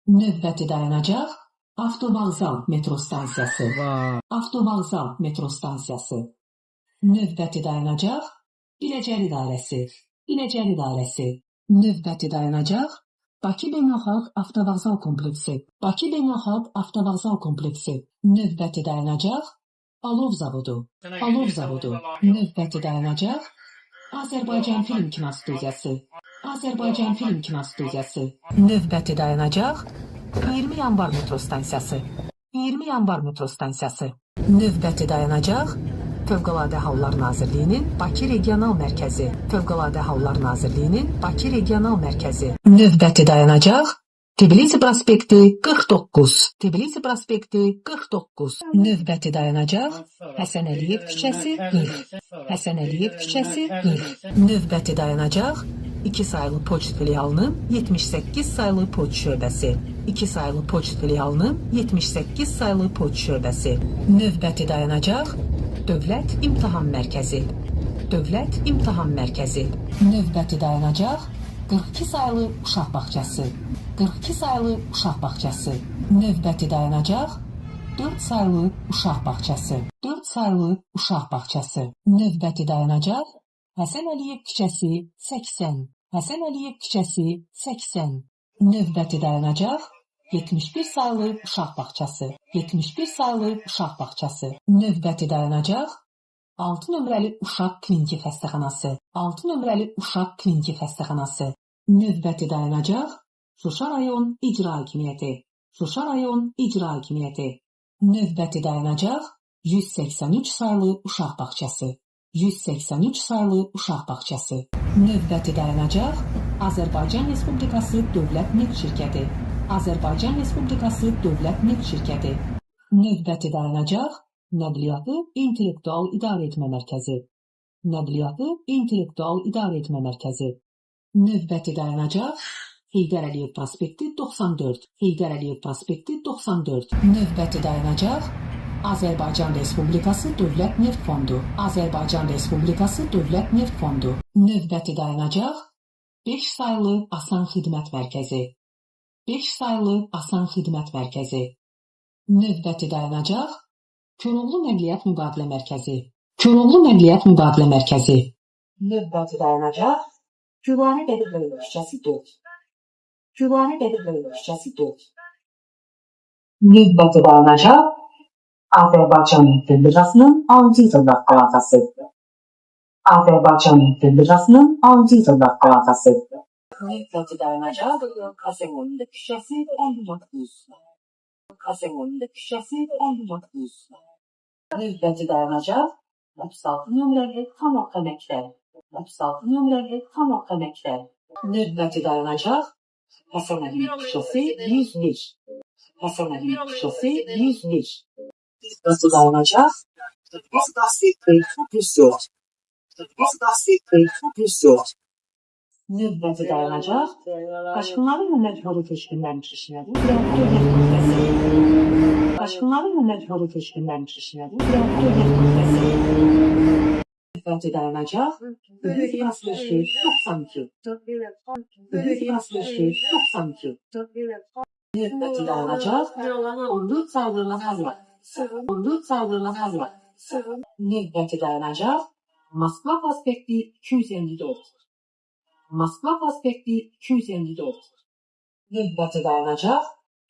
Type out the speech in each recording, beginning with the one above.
Növbəti dayanacaq Avtovağzal metro stansiyası. Avtovağzal metro stansiyası. Növbəti dayanacaq Biləcəri dairəsi. Biləcəri dairəsi. Növbəti dayanacaq Bakı Beynəlxalq Avtovağzal kompleksi. Bakı Beynəlxalq Avtovağzal kompleksi. Növbəti dayanacaq Alov zavodu. Alov zavodu. Növbəti dayanacaq Azərbaycan Film Kinostudiyası. Azərbaycan Film Kinostudiyası. Növbəti dayanacaq 20 yanvar metro stansiyası. 20 yanvar metro stansiyası. Növbəti dayanacaq Fövqəladə Hallar Nazirliyinin Bakı Regional Mərkəzi. Fövqəladə Hallar Nazirliyinin Bakı Regional Mərkəzi. Növbəti dayanacaq Tbilisi prospekti 49. Tbilisi prospekti 49. Növbəti dayanacaq Həsən Əliyev küçəsi 40. Həsən Əliyev küçəsi 40. Növbəti dayanacaq 2 sayılı poçt filialının 78 sayılı poçt şöbəsi. 2 sayılı poçt filialının 78 sayılı poçt şöbəsi. Növbəti dayanacaq Dövlət İmtahan Mərkəzi. Dövlət İmtahan Mərkəzi. Növbəti dayanacaq 42 sayılı uşaq bağçası. 42 sayılı uşaq bağçası. Növbəti dayanacaq 4 sayılı uşaq bağçası. 4 sayılı uşaq bağçası. Növbəti dayanacaq Həsən Əliyev küçəsi 80. Həsən Əliyev küçəsi 80. Növbəti dayanacaq 71 sayılı uşaq bağçası. 71 sayılı uşaq bağçası. Növbəti dayanacaq 6 nömrəli uşaq kliniki xəstəxanası. 6 nömrəli uşaq kliniki xəstəxanası. Növbəti dayanacaq Şuşa rayon icra hakimiyyəti. Şuşa rayon icra hakimiyyəti. Növbəti dayanacaq 183 sayılı uşaq bağçası. 183 sayılı uşaq bağçası. Növbəti dayanacaq Azərbaycan Respublikası Dövlət Neft Şirkəti. Azərbaycan Respublikası Dövlət Neft Şirkəti. Növbəti dayanacaq Nəqliyyatı İntellektual İdarə Etmə Mərkəzi. Nəqliyyatı İntellektual İdarə Etmə Mərkəzi. Növbəti dayanacaq Heydər Əliyev prospekti 94. Heydər Əliyev prospekti 94. Növbəti dayanacaq Azərbaycan Respublikası Dövlət Neft Fondu. Azərbaycan Respublikası Dövlət Neft Fondu. Növbəti dayanacaq 5 sayılı Asan Xidmət Mərkəzi. 5 sayılı Asan Xidmət Mərkəzi. Növbəti dayanacaq Koroğlu Nəqliyyat Mübadilə Mərkəzi. Koroğlu Nəqliyyat Mübadilə Mərkəzi. Növbəti dayanacaq Gülani Bədirbəyev küçəsi 4. Gülani Bədirbəyev küçəsi 4. Növbəti dayanacaq Azərbaycan Neft Birjasının Auditorlar Palatası. Azərbaycan Neft Birjasının Auditorlar Palatası. Növbəti dayanacaq Kasemonlu küçəsi 19. Kasemonlu küçəsi 19. Növbəti dayanacaq 36 nömrəli tam orta məktəb. 36 nömrəli tam orta məktəb. Növbəti dayanacaq Həsən Əliyev küçəsi 101. Həsən Əliyev küçəsi 101. Növbəti dayanacaq Növbəti dayanacaq Daşqınların və məcburi köçkünlərin keçişləri Daşqınların və məcburi köçkünlərin keçişləri Növbəti dayanacaq Böyük Yaslışı 92. Böyük Yaslışı 92. Növbəti dayanacaq 14 sayılı Hazla. 14 sayılı Hazla. Növbəti dayanacaq Moskva prospekti 254. Moskva prospekti 254. Növbəti dayanacaq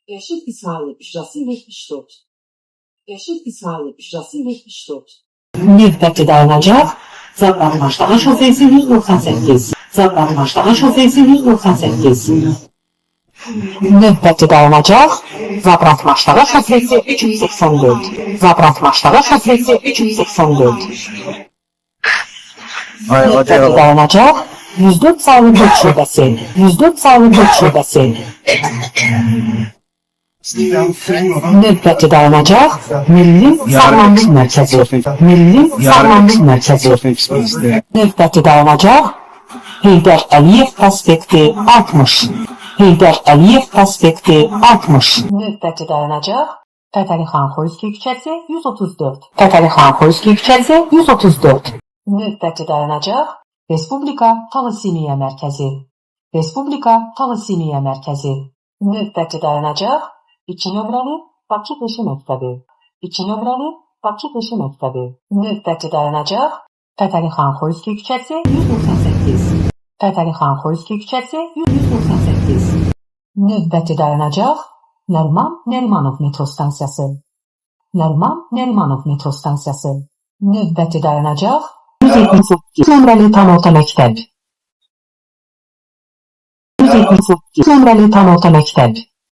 Rəşid İsmail İcrası 74. Rəşid İsmail İcrası 74. Növbəti dayanacaq Zabratmaşdağa şosesi 198. Zabratmaşdağa şosesi 198. Növbəti dayanacaq Zabratmaşdağa şosesi 384. Zabratmaşdağa şosesi 384. Növbəti dayanacaq 104 sayılı poçt şöbəsi. 104 sayılı poçt şöbəsi. Növbəti dayanacaq Milli Sağlamlıq Mərkəzi. Milli Sağlamlıq Mərkəzi. Növbəti dayanacaq Heydər Əliyev prospekti 60. Heydər Əliyev prospekti 60. Növbəti dayanacaq Fətəli xan Xoyski küçəsi 134. Fətəli xan Xoyski küçəsi 134. Növbəti dayanacaq Respublika Talasimiya Mərkəzi. Respublika Talasimiya Mərkəzi. Növbəti dayanacaq 2 nömrəli Bakı Peşə Məktəbi. 2 nömrəli Bakı Peşə Məktəbi. Növbəti dayanacaq Fətəli xan Xoyski küçəsi 198. Fətəli xan Xoyski küçəsi 198. Növbəti dayanacaq Nəriman Nərimanov metro stansiyası. Nəriman Nərimanov metro stansiyası. Növbəti dayanacaq 178 nömrəli tam orta məktəb. 178 nömrəli tam orta məktəb.